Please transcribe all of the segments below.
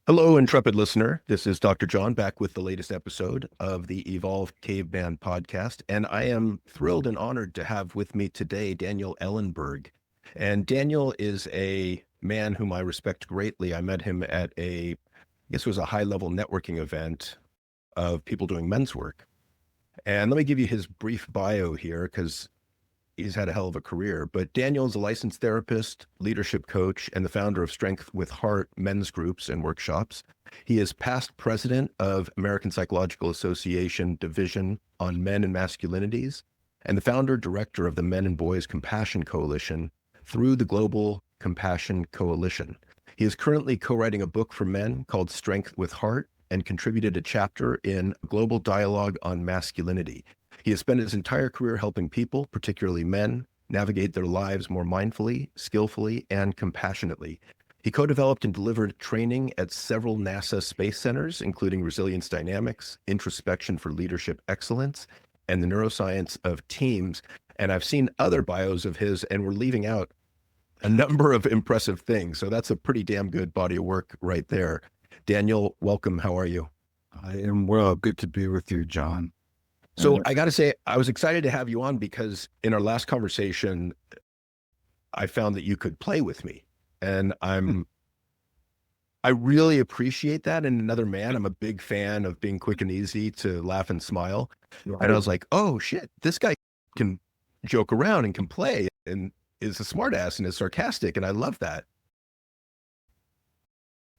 Hello, intrepid listener. This is Dr. John back with the latest episode of the Evolve Caveman podcast. And I am thrilled and honored to have with me today Daniel Ellenberg. And Daniel is a man whom I respect greatly. I met him at I guess it was a high level networking event of people doing men's work. And let me give you his brief bio here because he's had a hell of a career. But Daniel is a licensed therapist, leadership coach, and the founder of Strength with Heart men's groups and workshops. He is past president of American Psychological Association Division on Men and Masculinities, and the founder director of the Men and Boys Compassion Coalition through the Global Compassion Coalition. He is currently co-writing a book for men called Strength with Heart and contributed a chapter in Global Dialogue on Masculinity. He has spent his entire career helping people, particularly men, navigate their lives more mindfully, skillfully, and compassionately. He co-developed and delivered training at several NASA space centers, including resilience dynamics, introspection for leadership excellence, and the neuroscience of teams. And I've seen other bios of his, and we're leaving out a number of impressive things. So that's a pretty damn good body of work right there. Daniel, welcome. How are you? I am well. Good to be with you, John. So I got to say, I was excited to have you on because in our last conversation, I found that you could play with me. And I really appreciate that in another man. I'm a big fan of being quick and easy to laugh and smile. And I was like, oh shit, this guy can joke around and can play and is a smartass and is sarcastic. And I love that.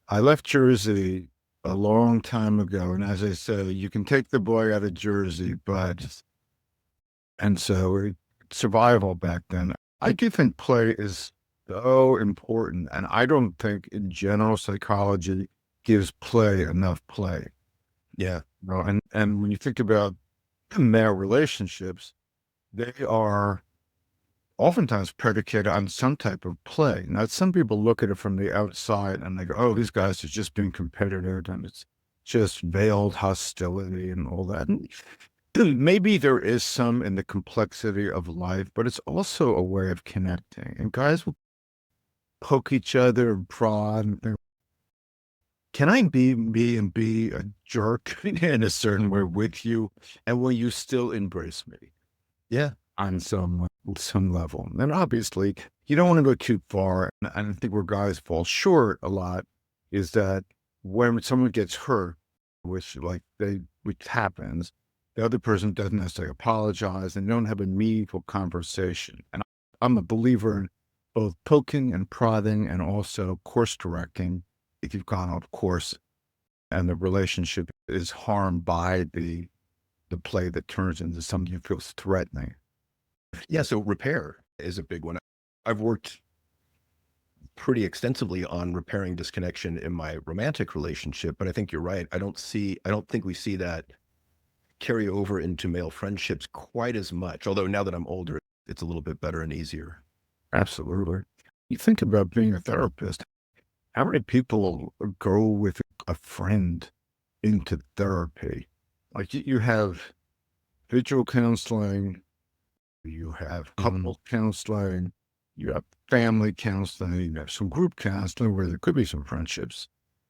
I left Jersey a long time ago. And as I said, you can take the boy out of Jersey, and so survival back then. I do think play is so important. And I don't think in general psychology gives play enough play. Yeah. And when you think about male relationships, they are oftentimes predicated on some type of play. Now, some people look at it from the outside and they go, oh, these guys are just being competitive and it's just veiled hostility and all that. And maybe there is some in the complexity of life, but it's also a way of connecting. And guys will poke each other and prod. And can I be me and be a jerk in a certain way with you? And will you still embrace me? Yeah. On some level. And obviously, you don't want to go too far. And I think where guys fall short a lot is that when someone gets hurt, which happens, the other person doesn't necessarily apologize and don't have a meaningful conversation. And I'm a believer in both poking and prodding and also course directing if you've gone off course and the relationship is harmed by the play that turns into something that feels threatening. Yeah, so repair is a big one. I've worked pretty extensively on repairing disconnection in my romantic relationship, but I think you're right. I don't think we see that carry over into male friendships quite as much. Although now that I'm older, it's a little bit better and easier. Absolutely. You think about being a therapist. How many people go with a friend into therapy? Like you have individual counseling, you have couple counseling, you have family counseling, you have some group counseling where there could be some friendships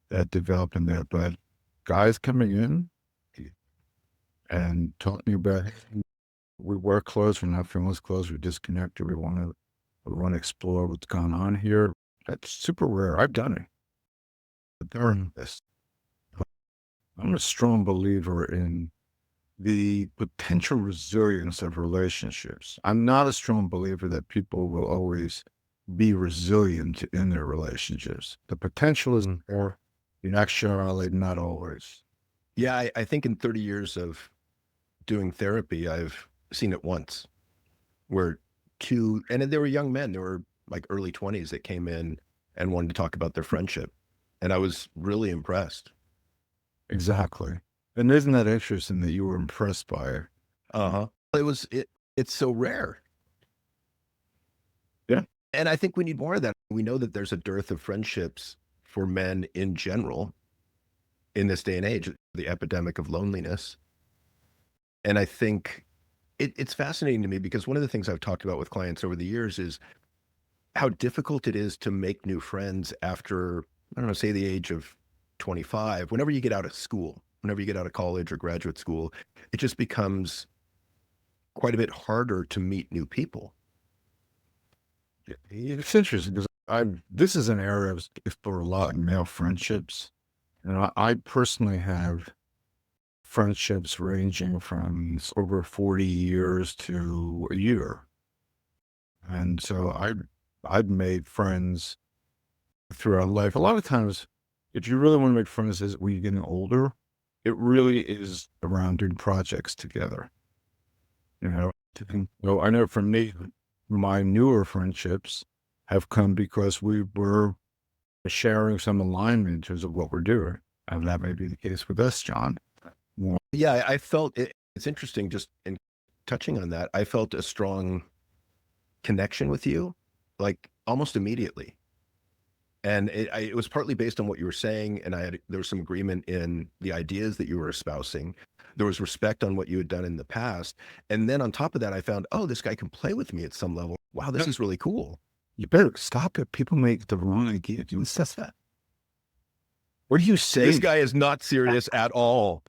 that develop in there. But guys coming in and talking about, hey, we work close, we're not feeling as close, we're disconnected, we want to explore what's going on here. That's super rare. I've done it. But during this, I'm a strong believer in the potential resilience of relationships. I'm not a strong believer that people will always be resilient in their relationships. The potential is there, in actuality, not always. Yeah, I think in 30 years of doing therapy, I've seen it once where and they were young men, they were like early 20s that came in and wanted to talk about their friendship. And I was really impressed. Exactly. And isn't that interesting that you were impressed by it? Uh-huh. It's so rare. Yeah. And I think we need more of that. We know that there's a dearth of friendships for men in general in this day and age, the epidemic of loneliness. And I think it's fascinating to me because one of the things I've talked about with clients over the years is how difficult it is to make new friends after, I don't know, say the age of 25, whenever you get out of school, whenever you get out of college or graduate school, it just becomes quite a bit harder to meet new people. It's interesting because this is an area of for a lot of male friendships. And I personally have friendships ranging from over 40 years to a year. And so I've made friends throughout life. A lot of times, if you really want to make friends as when you're getting older, it really is around doing projects together. You know, well, I know for me, my newer friendships have come because we were sharing some alignment in terms of what we're doing. And that may be the case with us, John. Well, Yeah, I felt it, it's interesting just in touching on that. I felt a strong connection with you, like almost immediately. And it was partly based on what you were saying, and there was some agreement in the ideas that you were espousing. There was respect on what you had done in the past, and then on top of that, I found, oh, this guy can play with me at some level. Wow, this is really cool. you better stop it. People make the wrong idea. You assess that. What do you say? This guy is not serious at all.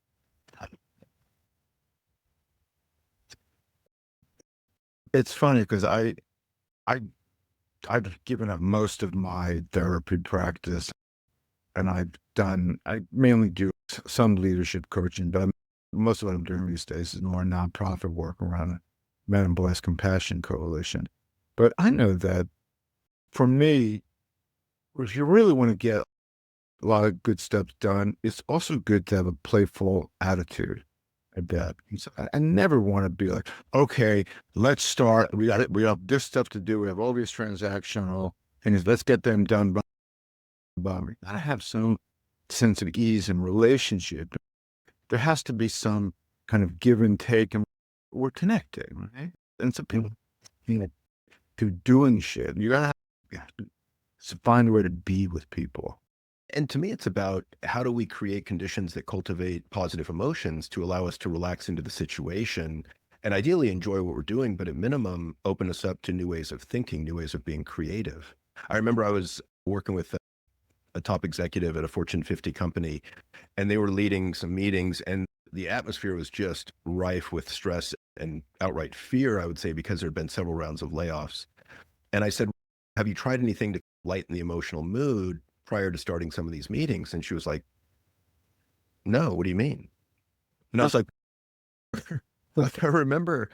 It's funny because I I've given up most of my therapy practice, and I mainly do some leadership coaching, but most of what I'm doing these days is more nonprofit work around the Men in Blessed Compassion Coalition. But I know that for me, if you really want to get a lot of good stuff done, it's also good to have a playful attitude about it. So I never want to be like, okay, let's start. We have this stuff to do. We have all these transactional things. Let's get them done by me. I have some sense of ease in relationship. There has to be some kind of give and take, and we're connected, right? And some people, to doing shit. You have to find a way to be with people. And to me, it's about how do we create conditions that cultivate positive emotions to allow us to relax into the situation and ideally enjoy what we're doing, but at minimum, open us up to new ways of thinking, new ways of being creative. I remember I was working with a top executive at a Fortune 50 company, and they were leading some meetings, and the atmosphere was just rife with stress and outright fear, I would say, because there had been several rounds of layoffs. And I said, have you tried anything to lighten the emotional mood prior to starting some of these meetings? And she was like, no, what do you mean? And I was like, I remember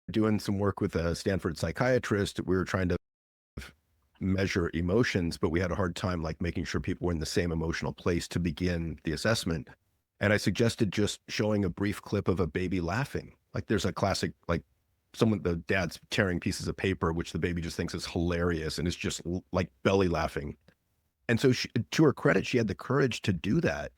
doing some work with a Stanford psychiatrist. We were trying to measure emotions, but we had a hard time like making sure people were in the same emotional place to begin the assessment. And I suggested just showing a brief clip of a baby laughing. Like there's a classic, like the dad's tearing pieces of paper, which the baby just thinks is hilarious. And it's just like belly laughing. And so to her credit, she had the courage to do that.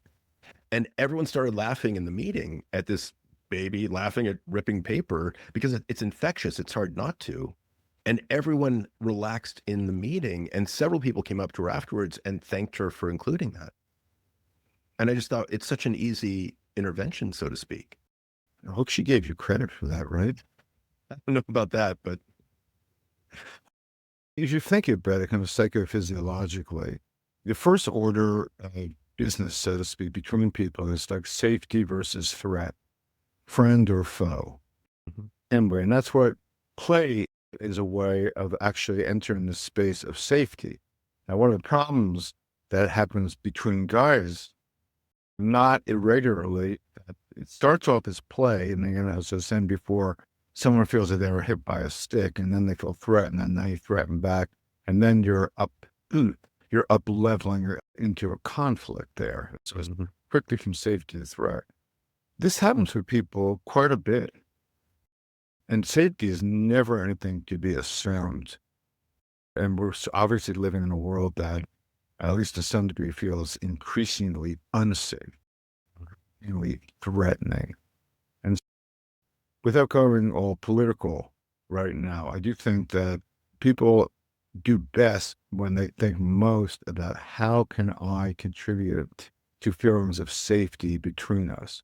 And everyone started laughing in the meeting at this baby laughing at ripping paper because it's infectious. It's hard not to. And everyone relaxed in the meeting. And several people came up to her afterwards and thanked her for including that. And I just thought it's such an easy intervention, so to speak. I hope she gave you credit for that, right? I don't know about that, but if you think about it kind of psychophysiologically, the first order of business, so to speak, between people is like safety versus threat, friend or foe. And that's what play is a way of actually entering the space of safety. Now, one of the problems that happens between guys, not irregularly, it starts off as play, and then, as I was saying before, someone feels that they were hit by a stick, and then they feel threatened, and then you threaten back, and then you're up leveling into a conflict there. So it's quickly from safety to threat. This happens with people quite a bit. And safety is never anything to be assumed. And we're obviously living in a world that, at least to some degree, feels increasingly unsafe, increasingly threatening. And without going all political right now, I do think that people do best when they think most about how can I contribute to feelings of safety between us,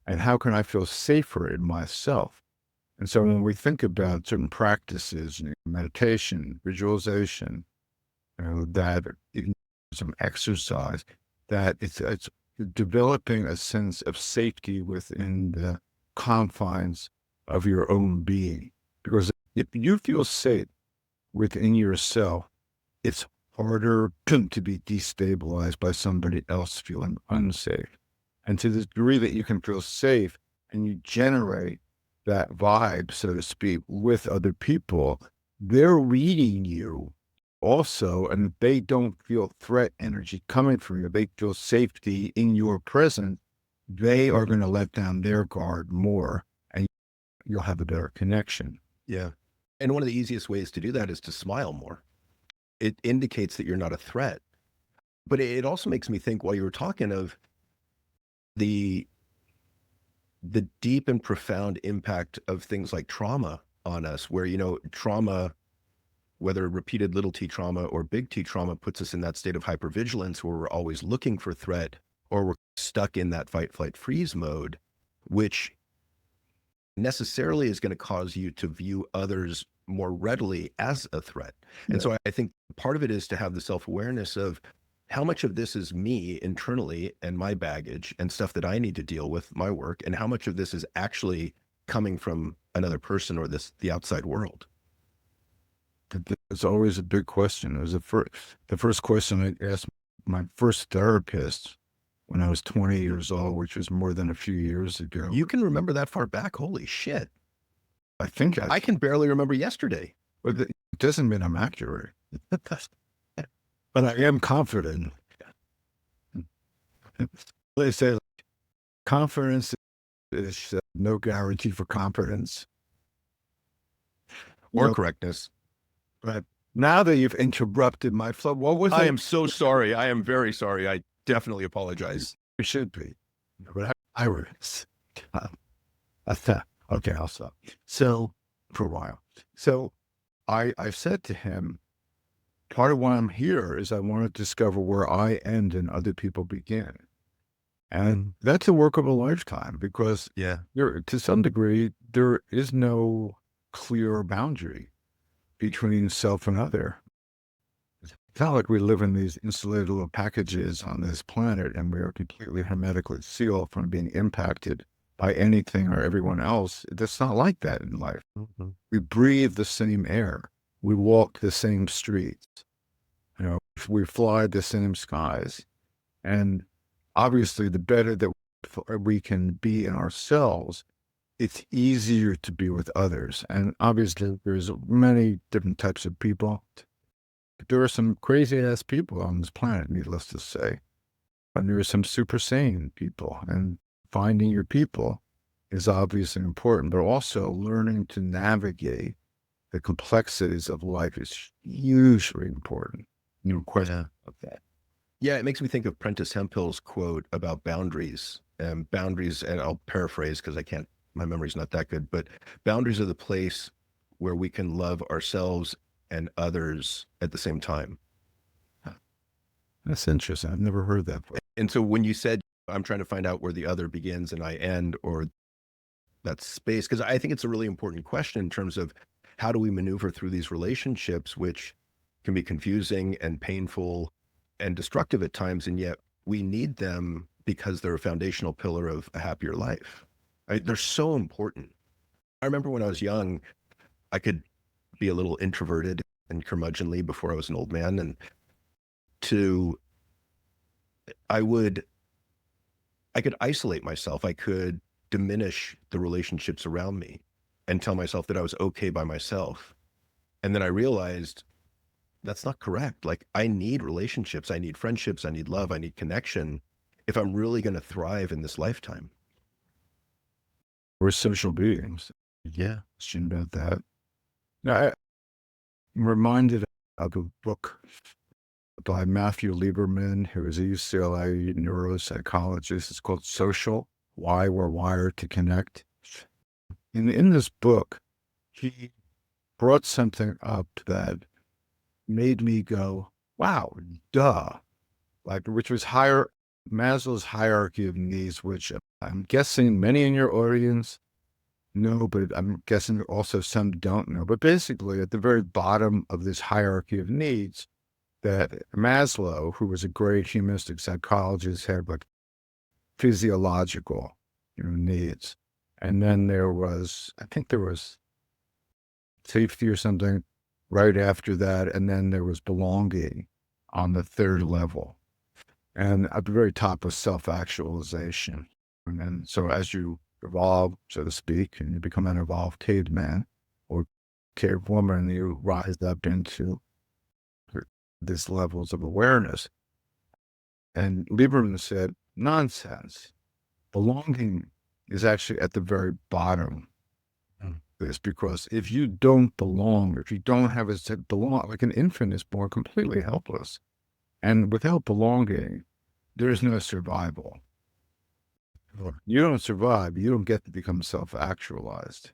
and how can I feel safer in myself. And so when we think about certain practices, meditation, visualization, that even some exercise, that it's developing a sense of safety within the confines of your own being. Because if you feel safe within yourself, it's harder to be destabilized by somebody else feeling unsafe. And to the degree that you can feel safe and you generate that vibe, so to speak, with other people, they're reading you also, and they don't feel threat energy coming from you. They feel safety in your presence. They are going to let down their guard more, and you'll have a better connection. Yeah. And one of the easiest ways to do that is to smile more. It indicates that you're not a threat. But it also makes me think while you were talking of the deep and profound impact of things like trauma on us, where, trauma, whether repeated little t trauma or big T trauma, puts us in that state of hypervigilance where we're always looking for threat, or we're stuck in that fight, flight, freeze mode, which necessarily is going to cause you to view others more readily as a threat. And so I think part of it is to have the self-awareness of how much of this is me internally and my baggage and stuff that I need to deal with, my work, and how much of this is actually coming from another person or the outside world. It's always a big question. It was the first question I asked my first therapist when I was 20 years old, which was more than a few years ago. You can remember that far back? Holy shit. I think I can barely remember yesterday. But it doesn't mean I'm accurate. But I am confident. They say like, confidence is no guarantee for competence. Or correctness. But now that you've interrupted my flow, what was I am so sorry. I am very sorry. I definitely apologize. It should be. But I was. Okay, I'll stop. So, for a while. So, I've said to him, part of why I'm here is I want to discover where I end and other people begin. And that's a work of a lifetime because to some degree, there is no clear boundary between self and other. It's not like we live in these insulated little packages on this planet and we are completely hermetically sealed from being impacted by anything or everyone else. It's not like that in life. Mm-hmm. We breathe the same air. We walk the same streets. We fly the same skies. And obviously, the better that we can be in ourselves, it's easier to be with others. And obviously, there's many different types of people. There are some crazy-ass people on this planet, needless to say. And there are some super sane people. And finding your people is obviously important, but also learning to navigate the complexities of life is hugely important. No question of that. Yeah, it makes me think of Prentice Hemphill's quote about boundaries. Boundaries, and I'll paraphrase because my memory's not that good, but boundaries are the place where we can love ourselves and others at the same time. That's interesting. I've never heard that before. And so when you said, I'm trying to find out where the other begins and I end, or that space, because I think it's a really important question in terms of how do we maneuver through these relationships, which can be confusing and painful and destructive at times, and yet we need them because they're a foundational pillar of a happier life. They're so important. I remember when I was young, I could be a little introverted and curmudgeonly before I was an old man, and I could isolate myself. I could diminish the relationships around me and tell myself that I was okay by myself. And then I realized that's not correct. Like, I need relationships. I need friendships. I need love. I need connection if I'm really going to thrive in this lifetime. We're social beings. Yeah. Question about that. Now, I'm reminded of a book by Matthew Lieberman, who is a UCLA neuropsychologist. It's called Social, Why We're Wired to Connect. In this book, he brought something up that made me go, wow, duh. Which was Maslow's hierarchy of needs, which I'm guessing many in your audience know, but I'm guessing also some don't know. But basically, at the very bottom of this hierarchy of needs that Maslow, who was a great humanistic psychologist, had like physiological, needs. And then I think there was safety or something right after that. And then there was belonging on the third level. And at the very top was self-actualization. And then, so as you evolve, so to speak, and you become an evolved caveman or cavewoman, you rise up into these levels of awareness. And Lieberman said, nonsense. Belonging is actually at the very bottom of this, because if you don't belong, if you don't have a set belong, like an infant is born completely helpless. And without belonging, there is no survival. You don't survive, you don't get to become self-actualized.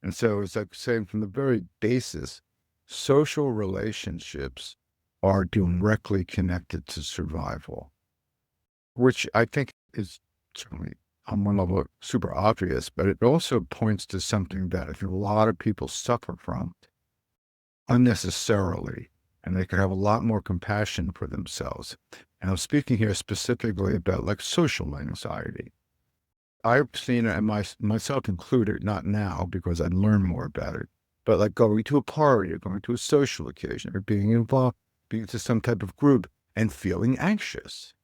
And so it's like saying from the very basis, social relationships are directly connected to survival, which I think is certainly on one level super obvious, but it also points to something that I think a lot of people suffer from unnecessarily, and they could have a lot more compassion for themselves. And I'm speaking here specifically about like social anxiety. I've seen it, and myself included, not now because I learned more about it, but like going to a party or going to a social occasion or being involved, being to some type of group and feeling anxious.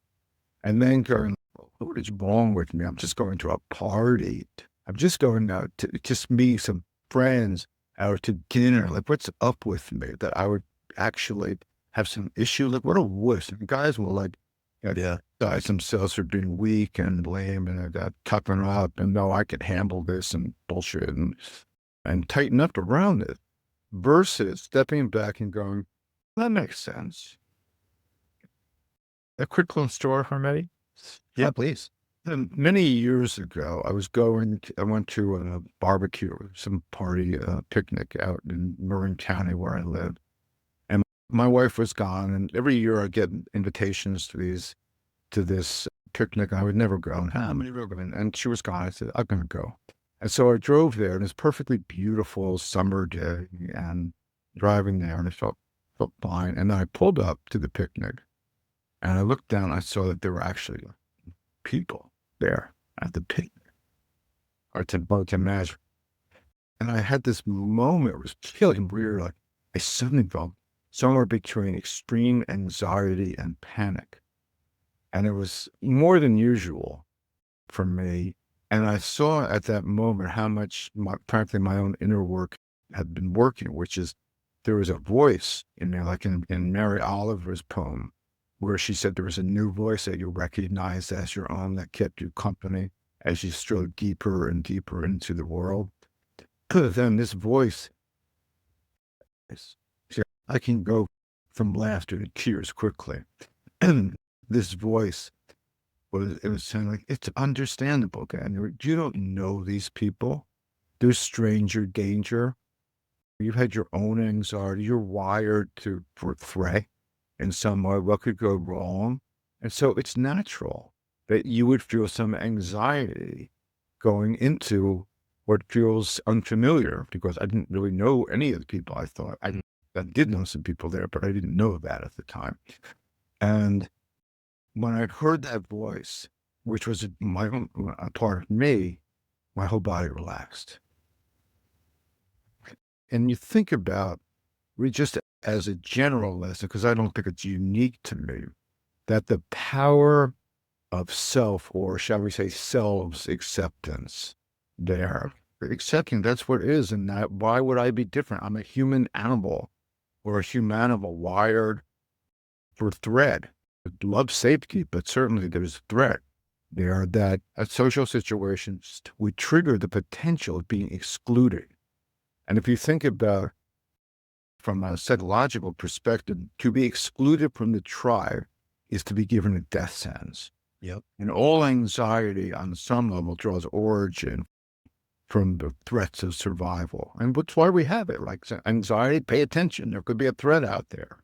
And then going, what is wrong with me? I'm just going to a party. I'm just going out to just meet some friends out to dinner. Like, what's up with me that I would actually have some issue? Like, what a wuss. And guys will like, guys themselves are being weak and lame and toughen up and no, I can handle this and bullshit and tighten up around it, versus stepping back and going, that makes sense. A quick little story for me. Yeah, please. Many years ago, I went to a barbecue, some party, picnic out in Marin County where I live. And my wife was gone. And every year I get invitations to this picnic. I would never go. And how many were going? And she was gone. I said, I'm going to go. And so I drove there, and it's perfectly beautiful summer day, and driving there, and it felt fine. And then I pulled up to the picnic, and I looked down, I saw that there were actually people there at the picnic, or to both imagine. And I had this moment, it was feeling weird, like I suddenly felt somewhere between extreme anxiety and panic. And it was more than usual for me. And I saw at that moment how much, frankly, my own inner work had been working, which is there was a voice in there, like in Mary Oliver's poem, where she said there was a new voice that you recognized as your own that kept you company as you strode deeper and deeper into the world. Then this voice, I can go from laughter to tears quickly. And this voice it was saying like, it's understandable, Daniel. You don't know these people. There's stranger danger. You've had your own anxiety. You're wired for threat in some way. What could go wrong? And so it's natural that you would feel some anxiety going into what feels unfamiliar, because I didn't really know any of the people. I thought I did know some people there, but I didn't know that at the time. And when I heard that voice, which was my own a part of me, my whole body relaxed. And you think about, just as a general lesson, because I don't think it's unique to me, that the power of self, or shall we say selves acceptance, accepting that's what it is. And that, why would I be different? I'm a human animal, or a humanimal wired for threat. Love safety, but certainly there's threat there that at social situations would trigger the potential of being excluded. And if you think about from a psychological perspective, to be excluded from the tribe is to be given a death sentence. Yep. And all anxiety on some level draws origin from the threats of survival. And that's why we have it. Like anxiety, pay attention. There could be a threat out there.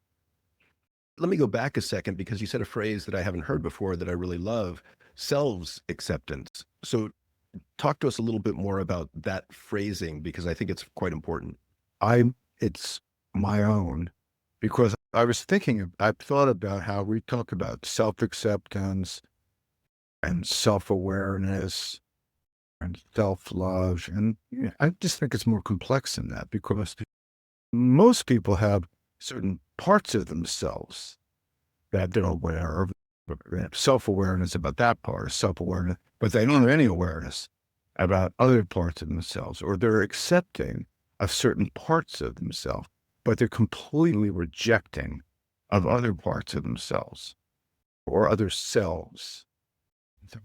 Let me go back a second, because you said a phrase that I haven't heard before that I really love, selves acceptance. So talk to us a little bit more about that phrasing, because I think it's quite important. It's my own. because I've thought about how we talk about self-acceptance and self-awareness and self-love. And I just think it's more complex than that because most people have certain parts of themselves that they're aware of. They have self-awareness about that part, self-awareness, but they don't have any awareness about other parts of themselves, or they're accepting of certain parts of themselves, but they're completely rejecting of other parts of themselves or other selves.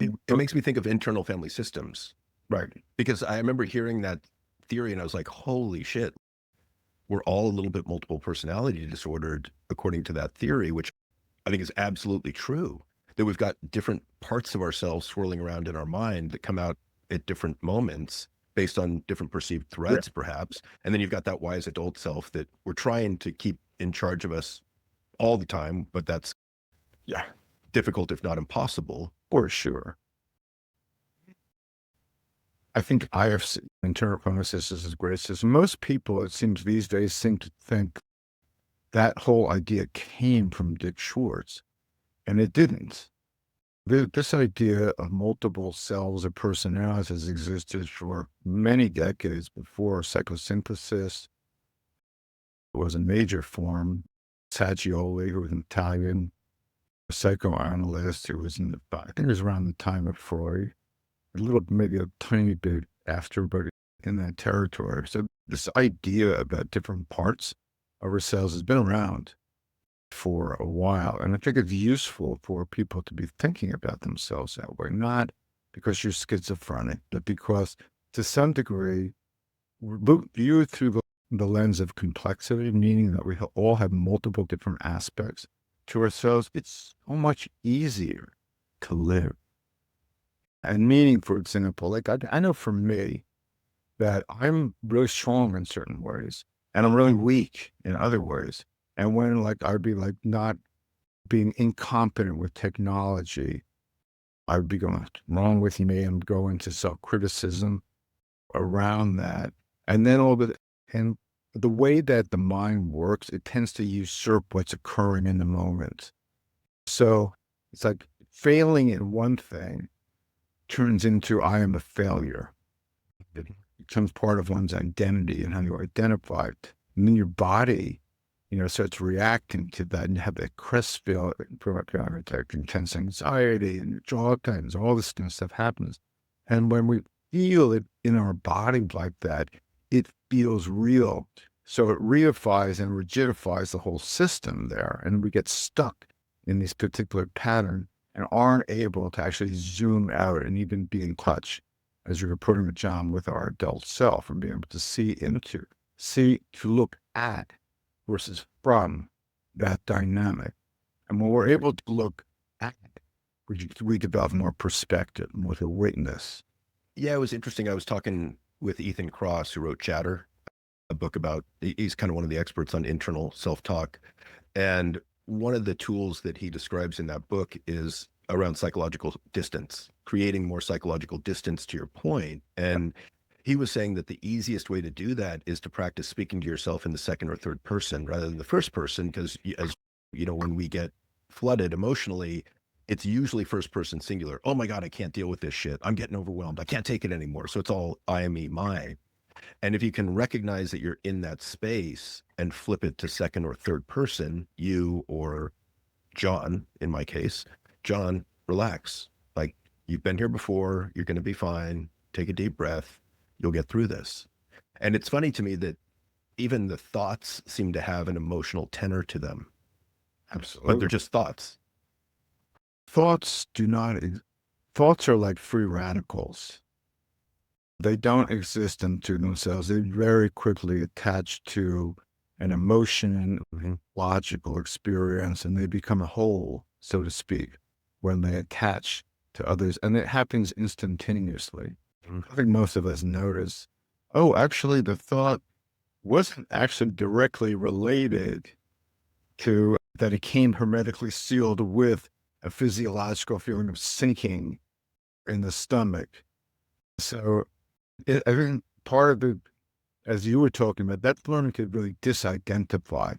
It makes me think of internal family systems, Right. because I remember hearing that theory and I was like, holy shit, we're all a little bit multiple personality disordered according to that theory, which I think is absolutely true. That we've got different parts of ourselves swirling around in our mind that come out at different moments based on different perceived Yeah. threats, perhaps. And then you've got that wise adult self that we're trying to keep in charge of us all the time, but that's Yeah. difficult, if not impossible. For sure. I think IFC, internal family systems, is great. Says most people, it seems these days, seem to think that whole idea came from Dick Schwartz, and it didn't. This idea of multiple selves or personalities existed for many decades before psychosynthesis was a major form. Saggioli, who was an Italian psychoanalyst, who was I think it was around the time of Freud, a little, maybe a tiny bit after, but in that territory. So this idea about different parts of ourselves has been around for a while. And I think it's useful for people to be thinking about themselves that way, not because you're schizophrenic, but because to some degree, we're viewed through the lens of complexity, meaning that we all have multiple different aspects to ourselves. It's so much easier to live. And meaning, for example, like I know for me that I'm really strong in certain ways and I'm really weak in other ways. And when like I'd be like not being incompetent with technology, I would be going, "What's wrong with me?" and go into self-criticism around that. And then and the way that the mind works, it tends to usurp what's occurring in the moment. So it's like failing in one thing turns into I am a failure. It becomes part of one's identity and how you identify it. And then your body, starts reacting to that and have that crest feel, intense anxiety and your jaw tightens, all this kind of stuff happens. And when we feel it in our body like that, it feels real. So it reifies and rigidifies the whole system there. And we get stuck in these particular patterns and aren't able to actually zoom out and even be in touch, as you were putting it, John, with our adult self and being able to to look at versus from that dynamic. And when we're able to look at it, we develop more perspective, more to witness. Yeah, it was interesting. I was talking with Ethan Kross, who wrote Chatter, a book about, he's kind of one of the experts on internal self-talk. And one of the tools that he describes in that book is around psychological distance, creating more psychological distance, to your point. And he was saying that the easiest way to do that is to practice speaking to yourself in the second or third person rather than the first person. Because as you know, when we get flooded emotionally, it's usually first person singular. Oh my God, I can't deal with this shit. I'm getting overwhelmed. I can't take it anymore. So it's all I, me, my. And if you can recognize that you're in that space and flip it to second or third person, you or John, in my case, John, relax. Like, you've been here before. You're going to be fine. Take a deep breath. You'll get through this. And it's funny to me that even the thoughts seem to have an emotional tenor to them, but they're Absolutely. just thoughts. Thoughts do not, thoughts are like free radicals. They don't exist unto themselves. They very quickly attach to an emotion, logical experience, and they become a whole, so to speak, when they attach to others. And it happens instantaneously. I think most of us notice, oh, actually, the thought wasn't actually directly related to that it came hermetically sealed with a physiological feeling of sinking in the stomach. So I think part of the, as you were talking about, that's learning to really disidentify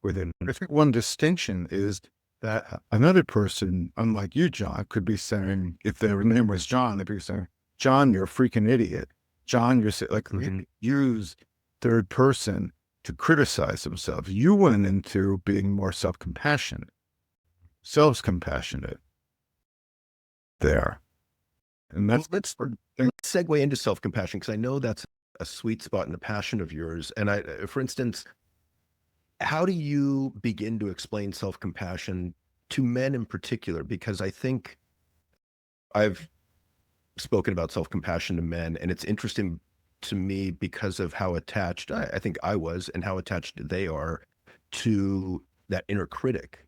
within. I think one distinction is that another person, unlike you, John, could be saying, if their name was John, they'd be saying, John, you're a freaking idiot. John, you're like, use third person to criticize themselves. You went into being more self-compassionate there. And that's, let's segue into self-compassion, because I know that's a sweet spot and a passion of yours. And for instance, how do you begin to explain self-compassion to men in particular? Because I think I've spoken about self-compassion to men, and it's interesting to me because of how attached I think I was, and how attached they are to that inner critic.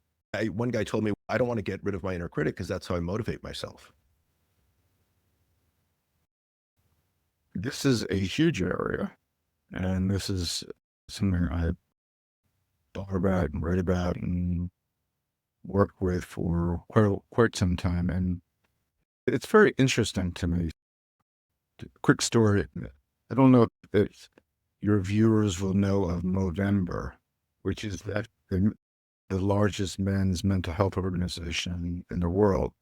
One guy told me, I don't want to get rid of my inner critic because that's how I motivate myself. This is a huge area, and this is something I thought about and read about and worked with for quite some time. And it's very interesting to me. Quick story. I don't know if your viewers will know of Movember, which is the largest men's mental health organization in the world.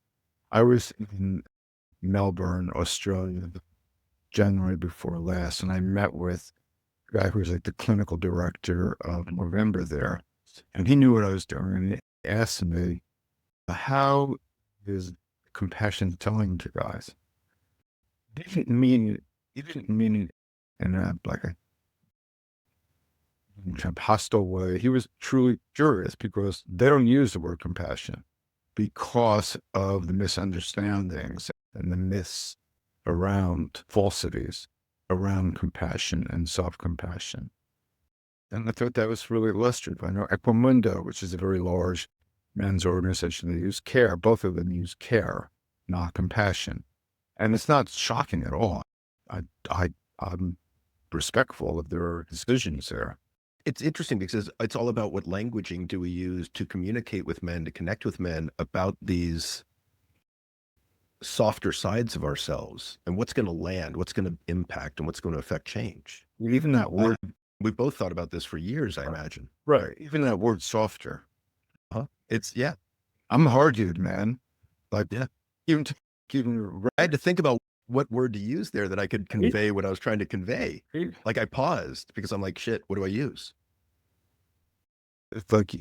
I was in Melbourne, Australia, January before last, and I met with a guy who was like the clinical director of Movember there, and he knew what I was doing, and he asked me, how is compassion telling to guys? He didn't mean it in a like a hostile way. He was truly curious because they don't use the word compassion because of the misunderstandings and the myths around falsities around compassion and self-compassion. And I thought that was really illustrative. I know Equimundo, which is a very large men's organization, they use care. Both of them use care, not compassion. And it's not shocking at all. I'm respectful of their decisions there. It's interesting because it's all about what languaging do we use to communicate with men, to connect with men about these softer sides of ourselves, and what's going to land, what's going to impact, and what's going to affect change. Even that word, we both thought about this for years, I imagine. Right. Even that word softer. It's, yeah. I'm hard-dude, man. Like, yeah. Even I had to think about what word to use there that I could convey what I was trying to convey. Like, I paused because I'm like, shit, what do I use? It's like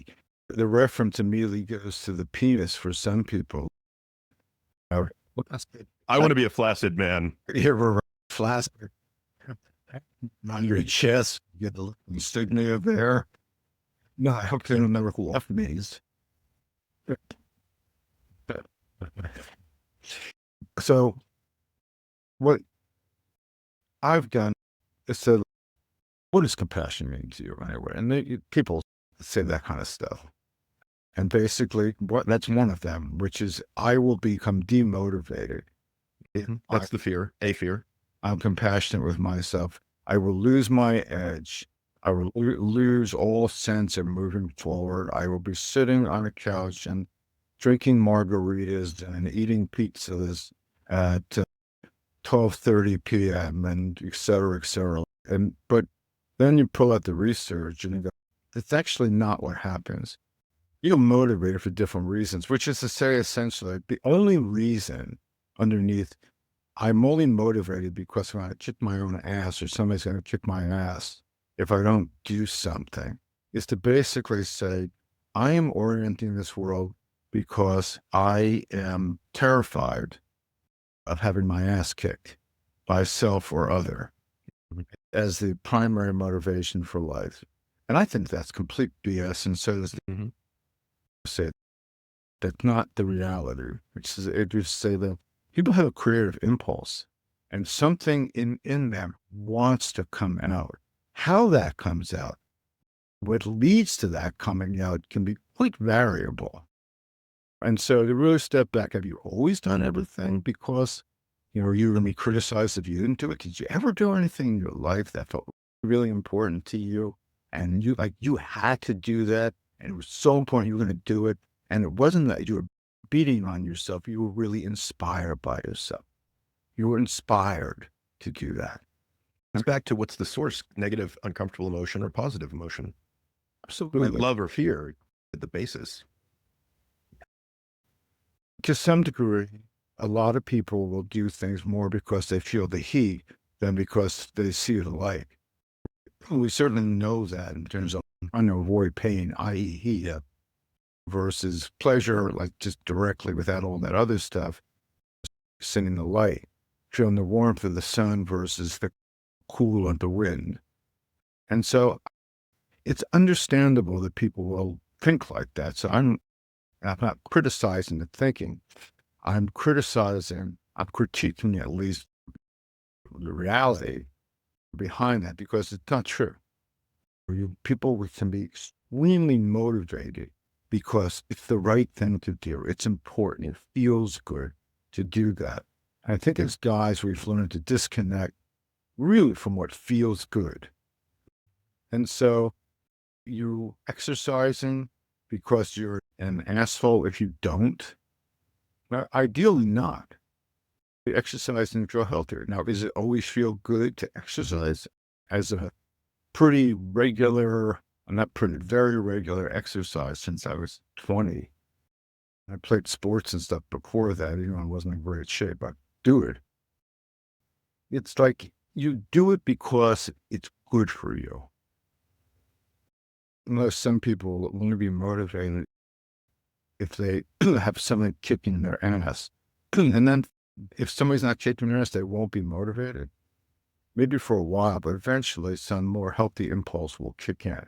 the reference immediately goes to the penis for some people. I want to be a flaccid man. You're flaccid. On your chest, you get the insignia there. No, I hope they don't never left me. So what I've done is said, what does compassion mean to you anyway? And people say that kind of stuff. And basically, that's one of them, which is I will become demotivated. That's the fear, a fear. I'm compassionate with myself. I will lose my edge. I will lose all sense of moving forward. I will be sitting on a couch and drinking margaritas and eating pizzas at 12:30 p.m. and et cetera, et cetera. But then you pull out the research and you go, that's actually not what happens. You're motivated for different reasons, which is to say, essentially, the only reason underneath I'm only motivated because when I kick my own ass or somebody's going to kick my ass if I don't do something is to basically say, I am orienting this world because I am terrified of having my ass kicked by self or other as the primary motivation for life. And I think that's complete BS. And so does say that's not the reality, which is it just say that people have a creative impulse and something in them wants to come out. How that comes out, what leads to that coming out can be quite variable. And so to really step back, have you always done everything because, you're going to be criticized if you didn't do it? Did you ever do anything in your life that felt really important to you? And you had to do that. And it was so important you were going to do it. And it wasn't that you were beating on yourself. You were really inspired by yourself. You were inspired to do that. It's back to what's the source, negative, uncomfortable emotion or positive emotion? Absolutely. love or fear at the basis. To some degree, a lot of people will do things more because they feel the heat than because they see the light. We certainly know that in terms of trying to avoid pain, i.e. heat, versus pleasure, like just directly without all that other stuff, sitting in the light, feeling the warmth of the sun versus the cool of the wind. And so it's understandable that people will think like that. So I'm not criticizing the thinking. I'm critiquing at least the reality behind that because it's not true. People can be extremely motivated because it's the right thing to do. It's important. It feels good to do that. And I think as guys, we've learned to disconnect really from what feels good. And so you exercising because you're an asshole if you don't. Well, ideally not. You exercise and feel healthier. Now, does it always feel good to exercise as a pretty regular, not pretty, very regular exercise since I was 20? I played sports and stuff before that. I wasn't in great shape. I do it. It's like you do it because it's good for you. Unless some people want to be motivated if they have something kicking their ass. And then if somebody's not kicking their ass, they won't be motivated. Maybe for a while, but eventually some more healthy impulse will kick in.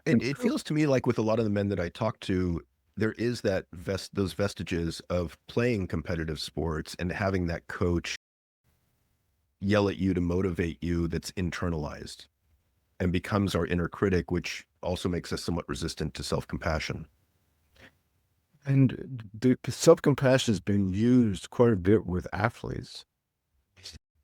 It feels to me like with a lot of the men that I talk to, there is that those vestiges of playing competitive sports and having that coach yell at you to motivate you that's internalized and becomes our inner critic, which also makes us somewhat resistant to self-compassion. And the self-compassion has been used quite a bit with athletes.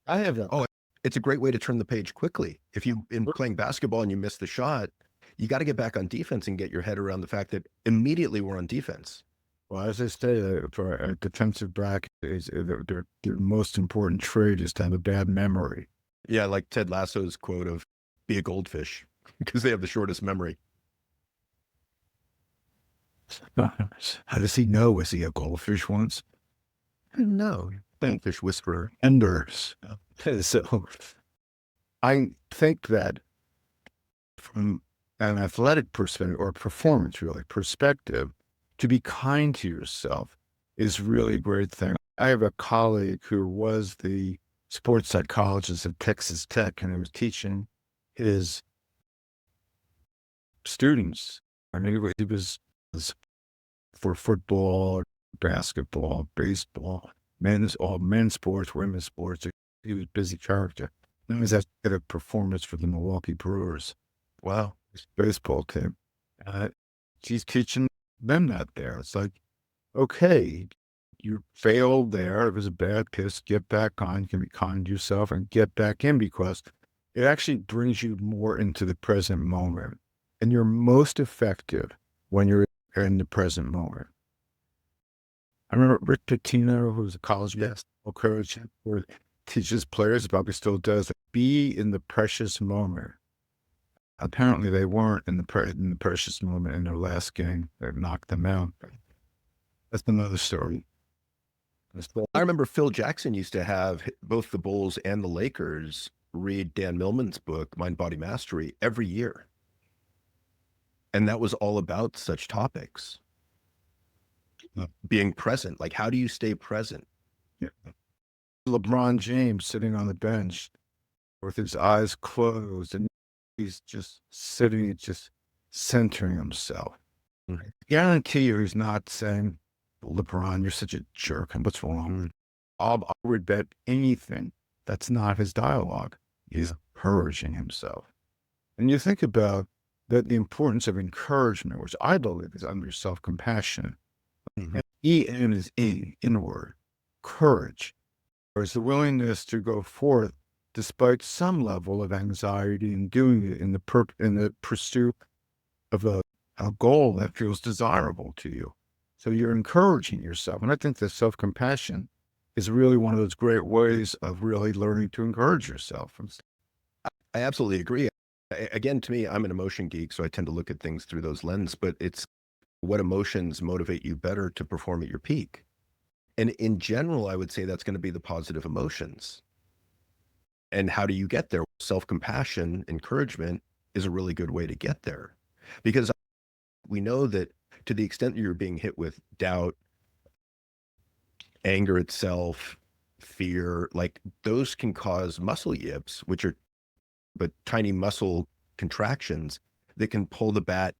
I have that. Oh, it's a great way to turn the page quickly. If you in playing basketball and you miss the shot, you got to get back on defense and get your head around the fact that immediately we're on defense. Well, as I say, for a defensive back, their most important trait is to have a bad memory. Yeah, like Ted Lasso's quote of "be a goldfish" because they have the shortest memory. How does he know? Was he a goldfish once? No, goldfish whisperer. Enders. So I think that from an athletic perspective or performance really perspective, to be kind to yourself is really a great thing. I have a colleague who was the sports psychologist at Texas Tech, and he was teaching his students. I mean, he was for football, basketball, baseball, men's sports, women's sports. He was a busy character. Now he's at a performance for the Milwaukee Brewers. Wow. His baseball team. She's teaching them that there. It's like, okay, you failed there. It was a bad piss. Get back on. You can be kind to yourself and get back in because it actually brings you more into the present moment. And you're most effective when you're in the present moment. I remember Rick Pitino, who was a college basketball coach, who teaches players, probably still does, be in the precious moment. Apparently, they weren't in the precious moment in their last game. They knocked them out. That's another story. I remember Phil Jackson used to have both the Bulls and the Lakers read Dan Millman's book, Mind Body Mastery, every year. And that was all about such topics. Being present. Like, how do you stay present? Yeah. LeBron James sitting on the bench with his eyes closed and he's just sitting, just centering himself. I guarantee you he's not saying, LeBron, you're such a jerk and what's wrong? I would bet anything that's not his dialogue. He's encouraging himself. And you think about that the importance of encouragement, which I believe is under self-compassion. EN is inward, courage, or is the willingness to go forth despite some level of anxiety and doing it in the pursuit of a goal that feels desirable to you. So you're encouraging yourself. And I think that self-compassion is really one of those great ways of really learning to encourage yourself. I absolutely agree. Again, to me, I'm an emotion geek, so I tend to look at things through those lenses, but it's what emotions motivate you better to perform at your peak. And in general, I would say that's going to be the positive emotions. And how do you get there? Self-compassion, encouragement is a really good way to get there. Because we know that to the extent that you're being hit with doubt, anger itself, fear, like those can cause muscle yips, which are but tiny muscle contractions that can pull the bat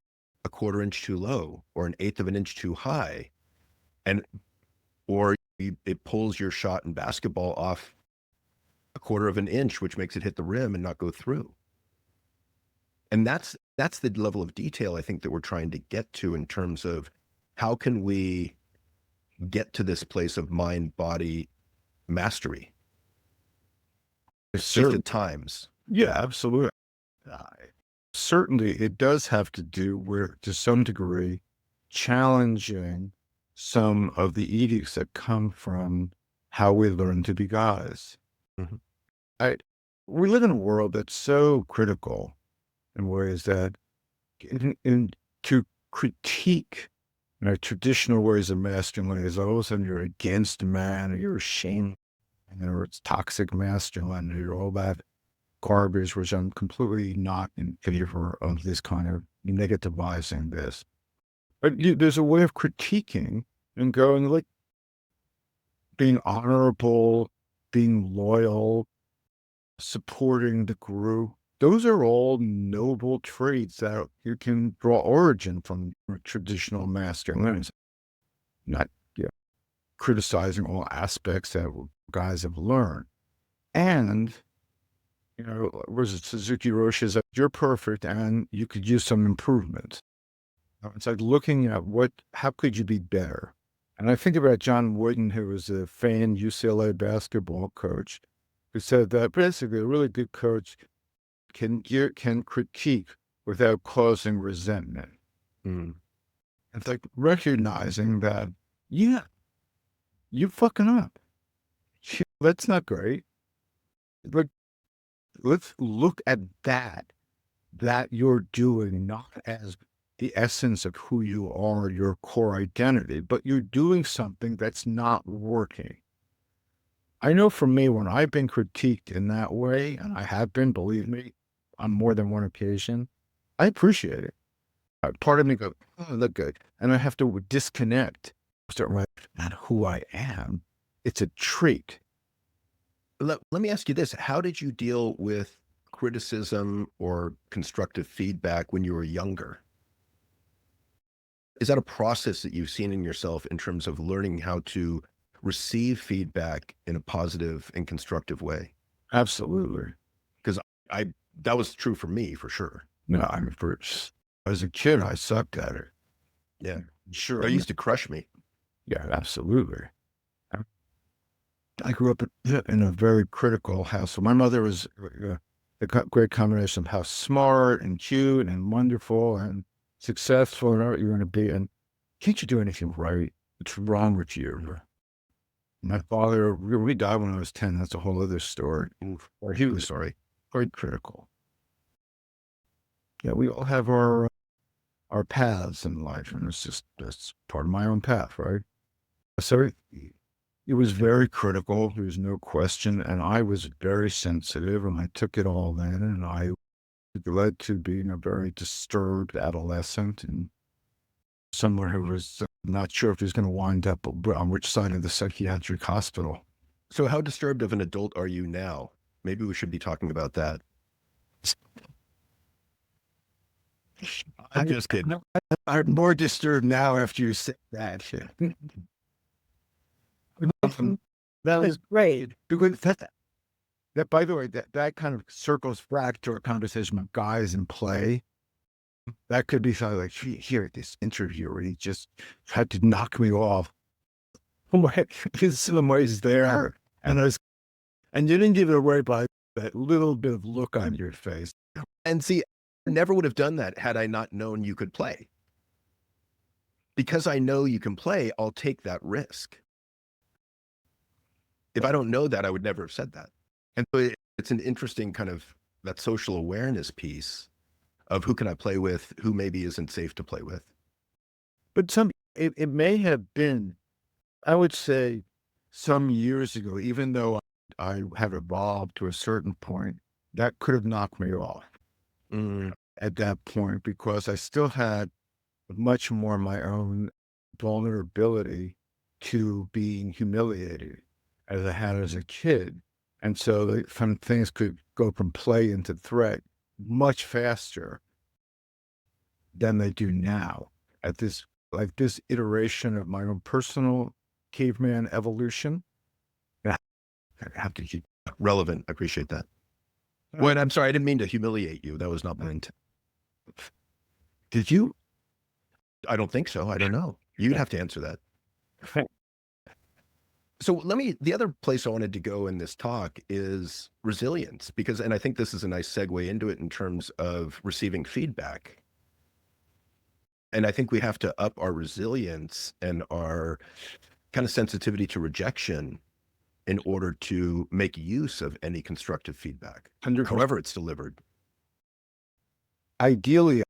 a quarter inch too low or an eighth of an inch too high. And or it pulls your shot in basketball off a quarter of an inch, which makes it hit the rim and not go through. And that's the level of detail I think that we're trying to get to in terms of how can we get to this place of mind body mastery, at least at times. Yeah, absolutely. Uh, Certainly, it does have to do with, to some degree, challenging some of the edicts that come from how we learn to be guys. Mhm. I, we live in a world that's so critical in ways that to critique traditional ways of masculinity is all of a sudden you're against man, or you're ashamed, or it's toxic masculinity, or all that garbage, which I'm completely not in favor of this kind of negativizing this. But there's a way of critiquing and going like being honorable, being loyal, supporting the group. Those are all noble traits that you can draw origin from traditional masculinity. Not criticizing all aspects that guys have learned. And was it Suzuki Roshi said, you're perfect and you could use some improvement. It's like looking at how could you be better? And I think about John Wooden, who was a famed UCLA basketball coach, who said that basically a really good coach can critique without causing resentment. Mm. It's like recognizing that, yeah, you fucking up. Shit, that's not great. Like, let's look at that you're doing not as the essence of who you are, your core identity, but you're doing something that's not working. I know for me, when I've been critiqued in that way, and I have been, believe me, on more than one occasion, I appreciate it. Part of me goes, oh, look good. And I have to disconnect, start right at who I am. It's a trait. Let me ask you this. How did you deal with criticism or constructive feedback when you were younger? Is that a process that you've seen in yourself in terms of learning how to receive feedback in a positive and constructive way? Absolutely. Because I that was true for me for sure. No, I mean, as a kid, I sucked at it. Yeah. Sure. It used to crush me. Yeah, absolutely. I grew up in a very critical house. So my mother was a great combination of how smart and cute and wonderful and successful and what you're going to be. And can't you do anything right? What's wrong with you? My father, we died when I was 10. That's a whole other story. Or he was sorry. Quite critical. Yeah, we all have our paths in life, and that's part of my own path, right? So it was very critical. There was no question. And I was very sensitive and I took it all in, and it led to being a very disturbed adolescent and someone who was not sure if he was going to wind up on which side of the psychiatric hospital. So how disturbed of an adult are you now? Maybe we should be talking about that. I'm just kidding. I'm more disturbed now after you said that. That was great. Because that, by the way, that kind of circles back to our conversation about guys in play. That could be something like, here at this interview where he just tried to knock me off. In some ways there. And you didn't give it away by that little bit of look on your face. And see, I never would have done that had I not known you could play. Because I know you can play, I'll take that risk. If I don't know that, I would never have said that. And so it's an interesting kind of that social awareness piece of who can I play with, who maybe isn't safe to play with. But it may have been, I would say, some years ago, even though I have evolved to a certain point, that could have knocked me off Mm, at that point because I still had much more my own vulnerability to being humiliated as I had as a kid. And so things could go from play into threat much faster than they do now at this iteration of my own personal caveman evolution. I have to keep. relevant. I appreciate that. Wait, I'm sorry. I didn't mean to humiliate you. That was not my intent. Did you? I don't think so. I don't know. You'd have to answer that. So the other place I wanted to go in this talk is resilience, because, and I think this is a nice segue into it in terms of receiving feedback. And I think we have to up our resilience and our kind of sensitivity to rejection in order to make use of any constructive feedback, 100%. however it's delivered. Ideally,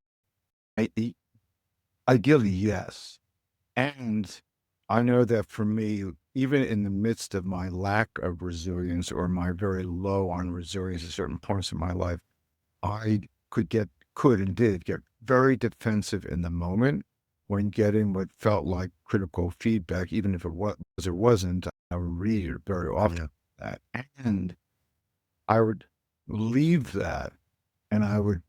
ideally, yes. And I know that for me, even in the midst of my lack of resilience or my very low on resilience at certain points in my life, I could and did get very defensive in the moment when getting what felt like critical feedback, even if it was or wasn't. I would read it very often that, and I would leave that, and I would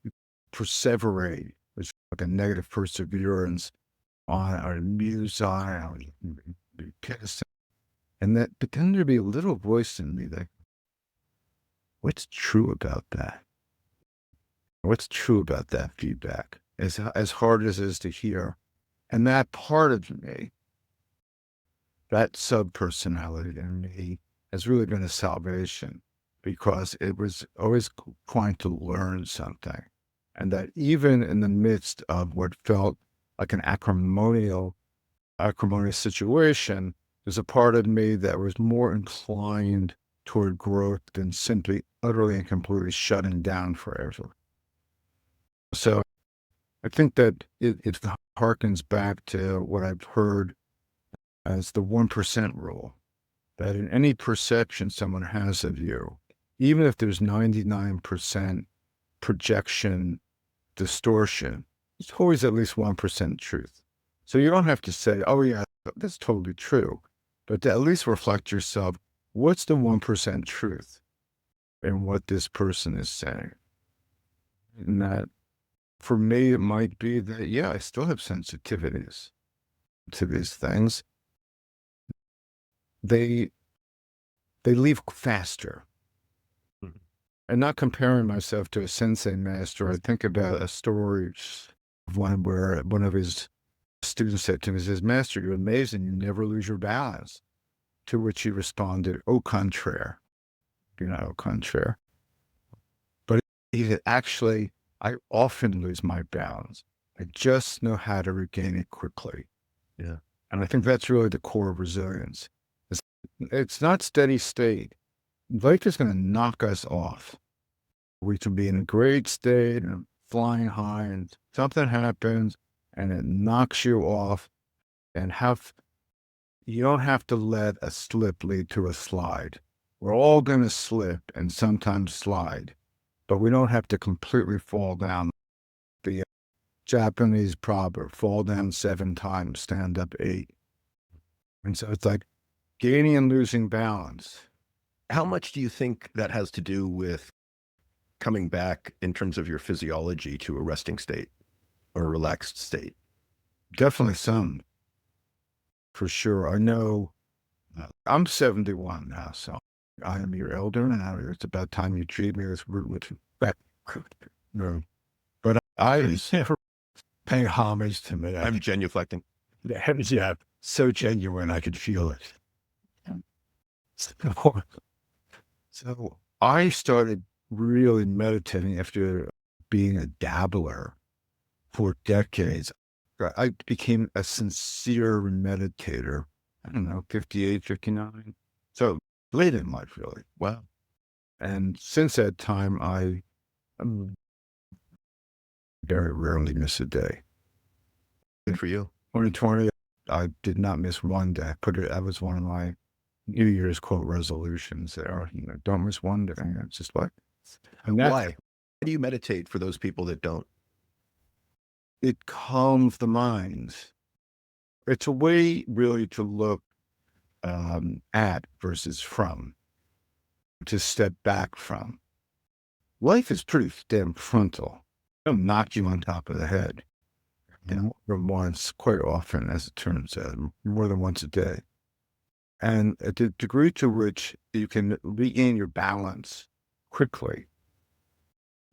perseverate, which is like a negative perseverance on or muse on, I would be pissed, and that, but then there'd be a little voice in me that, what's true about that? What's true about that feedback? As hard as it is to hear. And that part of me, that sub-personality in me, has really been a salvation because it was always trying to learn something. And that even in the midst of what felt like an acrimonious situation, there's a part of me that was more inclined toward growth than simply utterly and completely shutting down forever. So I think that it harkens back to what I've heard as the 1% rule, that in any perception someone has of you, even if there's 99% projection distortion, it's always at least 1% truth. So you don't have to say, oh yeah, that's totally true, but to at least reflect yourself, what's the 1% truth in what this person is saying? And that, for me, it might be that, yeah, I still have sensitivities to these things. They leave faster. Mhm. And not comparing myself to a sensei master, I think about a story of one where one of his students said to him, he says, "Master, you're amazing. You never lose your balance." To which he responded, "Au contraire." Au contraire. But he said, actually, I often lose my balance. I just know how to regain it quickly. Yeah. And I think that's really the core of resilience. It's not steady state. Life is going to knock us off. We can be in a great state and flying high, and something happens and it knocks you off, and you don't have to let a slip lead to a slide. We're all going to slip and sometimes slide, but we don't have to completely fall down. The Japanese proverb, fall down 7 times, stand up 8. And so it's like gaining and losing balance. How much do you think that has to do with coming back in terms of your physiology to a resting state or a relaxed state? Definitely some, for sure. I know I'm 71 now, so I am your elder now. It's about time you treat me with respect. No. But I was never paying homage to me. I'm genuflecting. Yeah, so genuine, I could feel it. So I started really meditating after being a dabbler for decades. I became a sincere meditator, I don't know, 58, 59. So late in life, really. Wow. And since that time, I very rarely miss a day. Good for you. 2020, I did not miss one day. That was one of my New Year's quote resolutions there. Don't miss one day. It's just like, and Why? Why do you meditate for those people that don't? It calms the mind. It's a way really to look at versus from, to step back from. Life is pretty damn frontal. It'll knock you on top of the head. More than once, quite often, as it turns out, more than once a day. And at the degree to which you can regain your balance quickly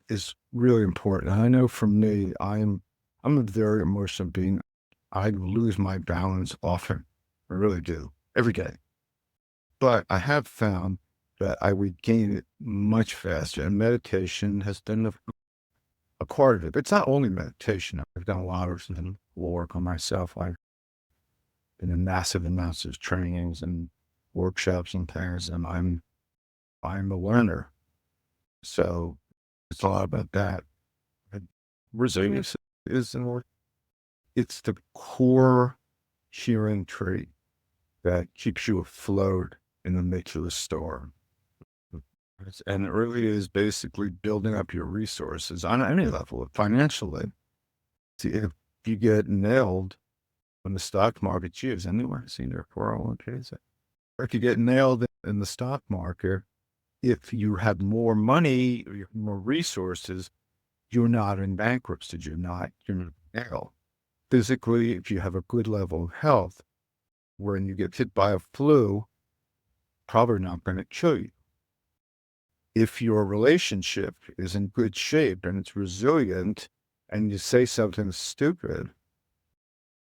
is really important. And I know for me, I'm a very emotional being. I lose my balance often. I really do, every day. But I have found that I regain it much faster. And meditation has been a part of it. But it's not only meditation. I've done a lot of work on myself. I've been in massive amounts of trainings and workshops and things, and I'm a learner. So it's a lot about that. And resilience is it's the core human trait that keeps you afloat in the midst of the storm. And it really is basically building up your resources on any level, financially. See, if you get nailed when the stock market, gee, has anyone seen their 401ks? Or if you get nailed in the stock market, if you have more money or you have more resources, you're not in bankruptcy. You're not nailed. Physically, if you have a good level of health, when you get hit by a flu, probably not going to kill you. If your relationship is in good shape and it's resilient and you say something stupid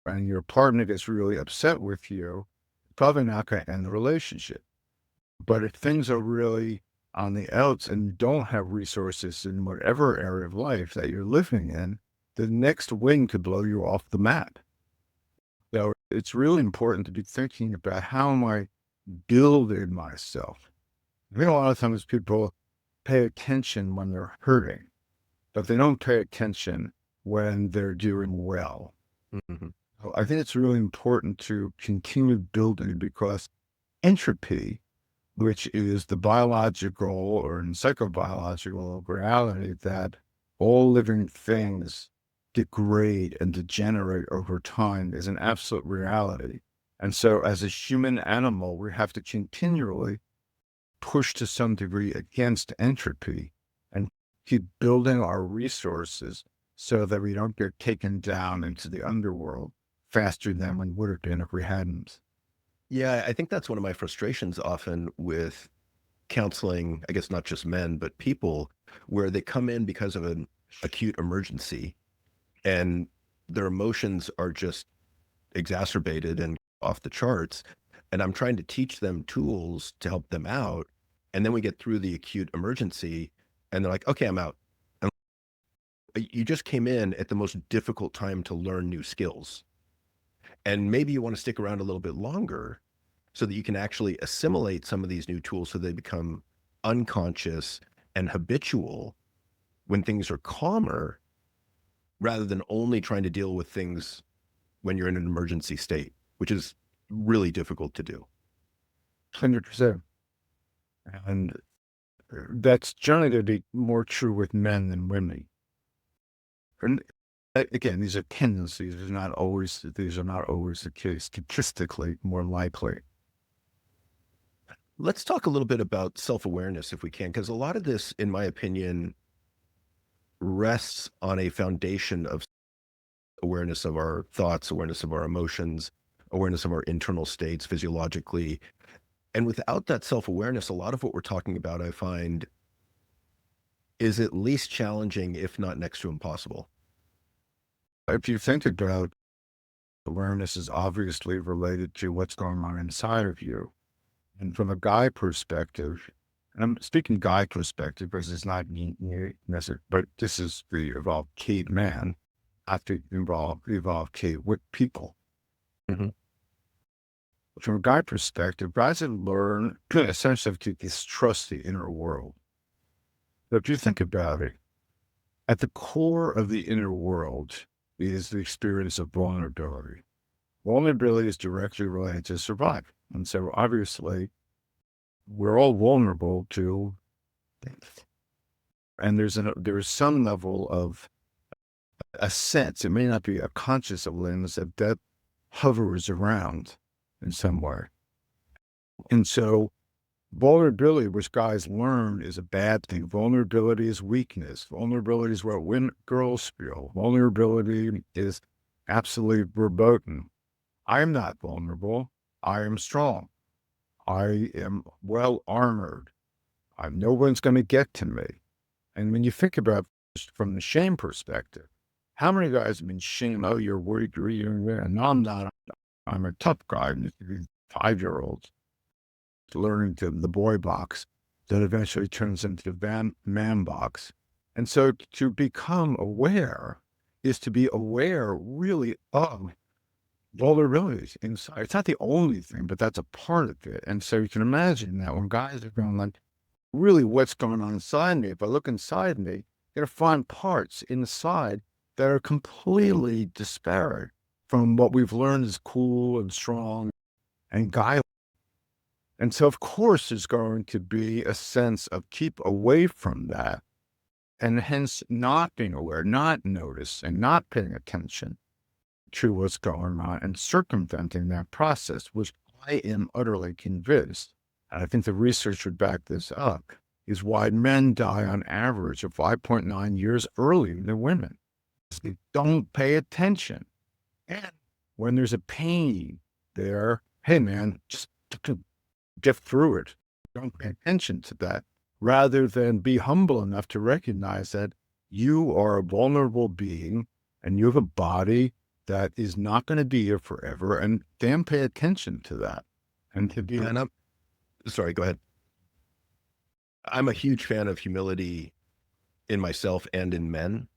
and your partner gets really upset with you, probably not going to end the relationship. But if things are really on the outs and you don't have resources in whatever area of life that you're living in, the next wind could blow you off the map. So it's really important to be thinking about, how am I building myself? I think a lot of times people pay attention when they're hurting, but they don't pay attention when they're doing well. Mm-hmm. So I think it's really important to continue building, because entropy, which is the biological or psychobiological reality that all living things degrade and degenerate over time, is an absolute reality. And so as a human animal, we have to continually push to some degree against entropy and keep building our resources so that we don't get taken down into the underworld faster than we would have been if we hadn't. Yeah, I think that's one of my frustrations often with counseling, I guess not just men, but people, where they come in because of an acute emergency and their emotions are just exacerbated and off the charts. And I'm trying to teach them tools to help them out. And then we get through the acute emergency and they're like, okay, I'm out. And you just came in at the most difficult time to learn new skills. And maybe you want to stick around a little bit longer so that you can actually assimilate some of these new tools so they become unconscious and habitual when things are calmer, rather than only trying to deal with things when you're in an emergency state, which is really difficult to do. 100%. And that's generally going to be more true with men than women. And again, these are tendencies. These are not always the case. Statistically, more likely. Let's talk a little bit about self-awareness if we can, because a lot of this, in my opinion, rests on a foundation of awareness of our thoughts, awareness of our emotions, awareness of our internal states physiologically. And without that self-awareness, a lot of what we're talking about, I find, is at least challenging, if not next to impossible. If you think about awareness, is obviously related to what's going on inside of you. And from a guy perspective, and I'm speaking guy perspective because it's not me necessarily, but this is the evolved caveman, not the evolved cave with people. Mm-hmm. From a guy perspective, guys have learned essentially to distrust the inner world. So if you think about it, At the core of the inner world is the experience of vulnerability. Vulnerability is directly related to survival. And so obviously we're all vulnerable to things. And there's some level of a sense, it may not be a conscious awareness, that hovers around in some way. And so vulnerability, which guys learn, is a bad thing. Vulnerability is weakness. Vulnerability is what girls feel. Vulnerability is absolutely verboten. I am not vulnerable. I am strong. I am well armored. No one's going to get to me. And when you think about it from the shame perspective, how many guys have been shamed? Oh, you're weak, you're no, I'm not. I'm a tough guy. 5-year-olds learning to the boy box that eventually turns into the man box. And so to become aware is to be aware really of vulnerabilities inside. It's not the only thing, but that's a part of it. And so you can imagine that when guys are going like, really what's going on inside me? If I look inside me, you're going to find parts inside that are completely disparate from what we've learned is cool and strong and guile. And so, of course, there's going to be a sense of keep away from that, and hence not being aware, not noticing, not paying attention to what's going on and circumventing that process, which I am utterly convinced, and I think the research would back this up, is why men die on average of 5.9 years earlier than women. They don't pay attention. And when there's a pain there, hey man, just get through it. Don't pay attention to that, rather than be humble enough to recognize that you are a vulnerable being and you have a body that is not going to be here forever, and damn, pay attention to that. And to be, And sorry, go ahead. I'm a huge fan of humility in myself and in men,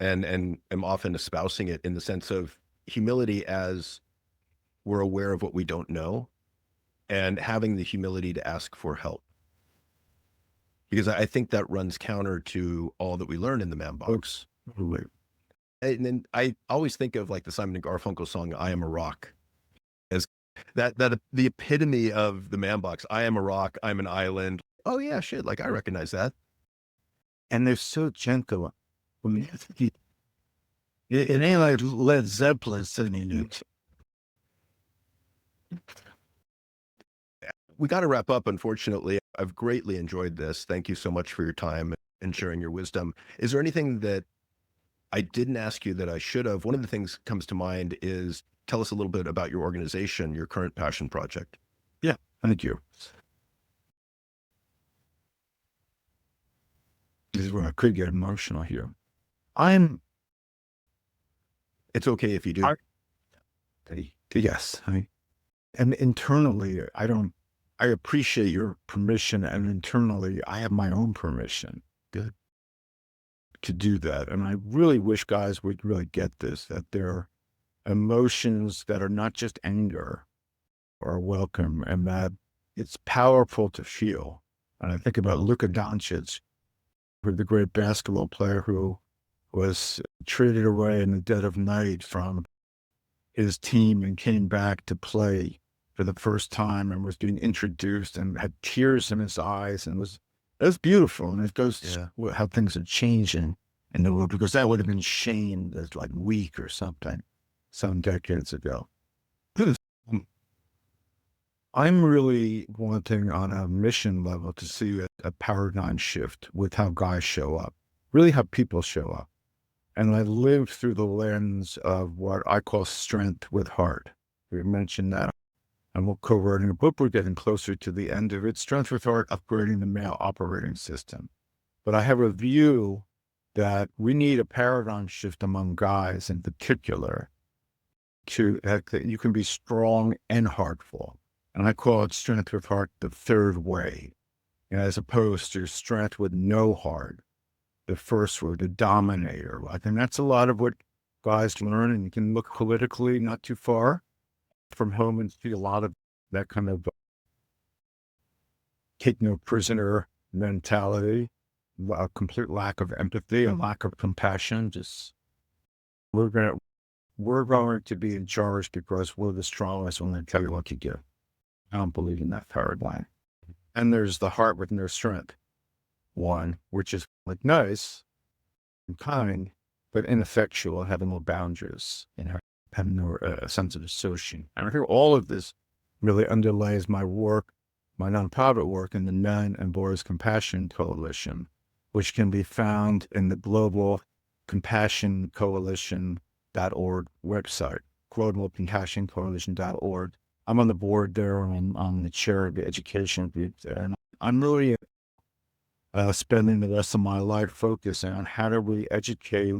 and am often espousing it in the sense of humility as we're aware of what we don't know and having the humility to ask for help. Because I think that runs counter to all that we learn in the man box. And then I always think of like the Simon and Garfunkel song, I Am a Rock, as that the epitome of the man box. I am a rock, I'm an island. Oh yeah, shit, like I recognize that. and they're so gentle. It ain't like Led Zeppelin singing it. We got to wrap up, unfortunately. I've greatly enjoyed this. Thank you so much for your time and sharing your wisdom. Is there anything that I didn't ask you that I should have? One of the things that comes to mind is tell us a little bit about your organization, your current passion project. Yeah, thank you. This is where I could get emotional here. It's okay if you do. Yes. And internally, I appreciate your permission, and internally, I have my own permission. Good. To do that. And I really wish guys would really get this, that their emotions that are not just anger are welcome, and that it's powerful to feel. And I think about Luka Doncic, the great basketball player who was traded away in the dead of night from his team and came back to play for the first time and was being introduced and had tears in his eyes, and it was beautiful. And it goes to how things are changing in the world, because that would have been shamed as like weak or something some decades ago. I'm really wanting on a mission level to see a paradigm shift with how guys show up, really how people show up. And I lived through the lens of what I call strength with heart. We mentioned that. And we're co-writing a book. We're getting closer to the end of it. Strength with Heart, Upgrading the Male Operating System. But I have a view that we need a paradigm shift among guys in particular that you can be strong and heartful. And I call it Strength with Heart the third way, as opposed to strength with no heart, the first way, the dominator. I think that's a lot of what guys learn, and you can look politically not too far from home and see a lot of that kind of take no prisoner mentality, a complete lack of empathy, a lack of compassion. Just we're going to be in charge because we're the strongest when they tell you what to do. I don't believe in that paradigm. And there's the heart with no strength one, which is like nice and kind, but ineffectual, having no boundaries and having no sense of association. And I think all of this really underlies my work, my nonprofit work in the Men and Boys Compassion Coalition, which can be found in the Global Compassion Coalition.org website, globalcompassioncoalition.org. I'm on the board there, and I'm the chair of the education group there. And I'm really spending the rest of my life focusing on how do we educate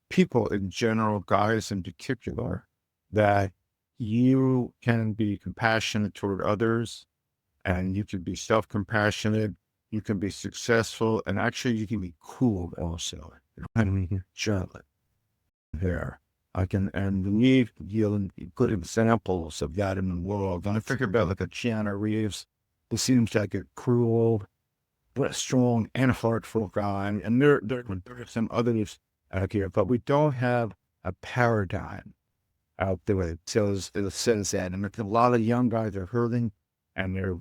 people in general, guys in particular, that you can be compassionate toward others and you can be self-compassionate, you can be successful, and actually you can be cool also. And gently there. And we need good examples of that in the world. And I figure about like a Keanu Reeves, who seems like a cruel, but a strong and heartful guy. And there are some others out here, but we don't have a paradigm out there that says that. And a lot of young guys are hurting, and they're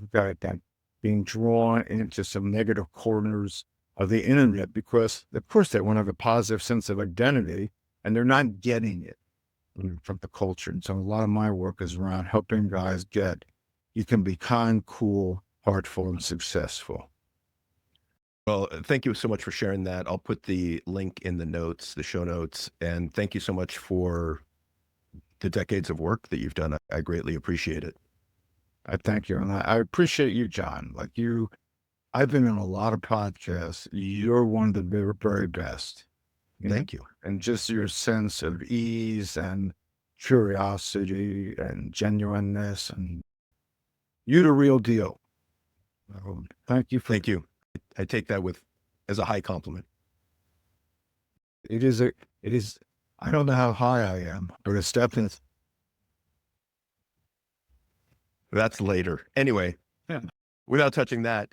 being drawn into some negative corners of the internet because, of course, they want to have a positive sense of identity, and they're not getting it from the culture. And so a lot of my work is around helping guys get, you can be kind, cool, heartful, and successful. Well, thank you so much for sharing that. I'll put the link in the notes, the show notes, and thank you so much for the decades of work that you've done. I greatly appreciate it. I thank you. And I appreciate you, John. Like you, I've been in a lot of podcasts. You're one of the very, very best. Thank you. And just your sense of ease and curiosity and genuineness, and you're the real deal. Thank you. Thank you. I take that as a high compliment. It is, I don't know how high I am, but it's definitely. That's later. Anyway, Yeah. Without touching that,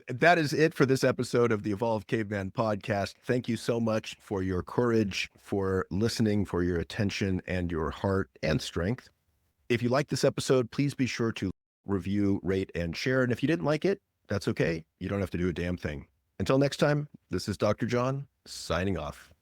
that is it for this episode of the Evolved Caveman podcast. Thank you so much for your courage, for listening, for your attention and your heart and strength. If you like this episode, please be sure to review, rate, and share. And if you didn't like it, that's okay. You don't have to do a damn thing. Until next time, this is Dr. John signing off.